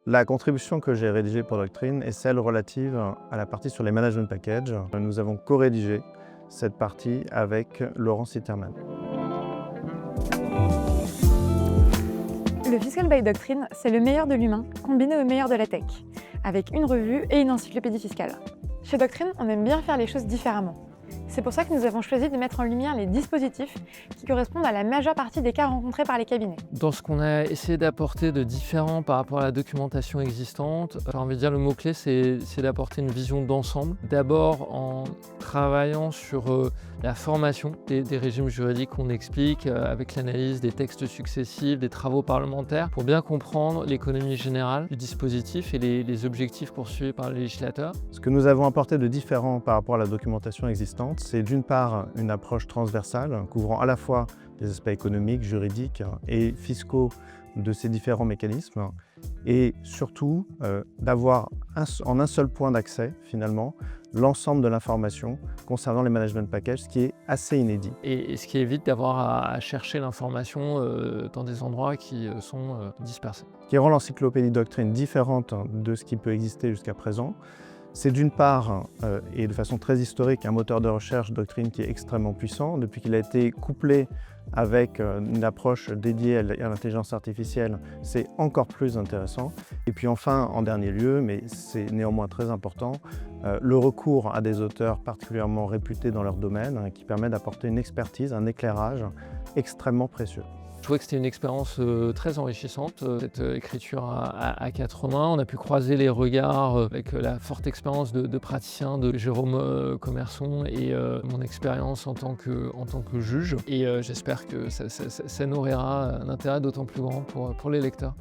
La contribution que j'ai rédigée pour Doctrine est celle relative à la partie sur les management packages. Nous avons co-rédigé cette partie avec Laurent Sitterman. Le Fiscal by Doctrine, c'est le meilleur de l'humain combiné au meilleur de la tech, avec une revue et une encyclopédie fiscale. Chez Doctrine, on aime bien faire les choses différemment. C'est pour ça que nous avons choisi de mettre en lumière les dispositifs qui correspondent à la majeure partie des cas rencontrés par les cabinets. Dans ce qu'on a essayé d'apporter de différent par rapport à la documentation existante, j'ai envie de dire le mot-clé, c'est d'apporter une vision d'ensemble. D'abord en travaillant sur la formation des régimes juridiques qu'on explique, avec l'analyse des textes successifs, des travaux parlementaires, pour bien comprendre l'économie générale du dispositif et les objectifs poursuivis par le législateur. Ce que nous avons apporté de différent par rapport à la documentation existante, c'est d'une part une approche transversale couvrant à la fois les aspects économiques, juridiques et fiscaux de ces différents mécanismes et surtout d'avoir en un seul point d'accès finalement l'ensemble de l'information concernant les management packages, ce qui est assez inédit. Et ce qui évite d'avoir à chercher l'information dans des endroits qui sont dispersés. Ce qui rend l'encyclopédie Doctrine différente de ce qui peut exister jusqu'à présent, c'est d'une part, et de façon très historique, un moteur de recherche Doctrine qui est extrêmement puissant. Depuis qu'il a été couplé avec une approche dédiée à l'intelligence artificielle, c'est encore plus intéressant. Et puis enfin, en dernier lieu, mais c'est néanmoins très important, le recours à des auteurs particulièrement réputés dans leur domaine, qui permet d'apporter une expertise, un éclairage extrêmement précieux. Je trouvais que c'était une expérience très enrichissante, cette écriture à quatre mains. On a pu croiser les regards avec la forte expérience de praticien de Jérôme Commerson et mon expérience en tant que juge. Et j'espère que ça nourrira un intérêt d'autant plus grand pour les lecteurs.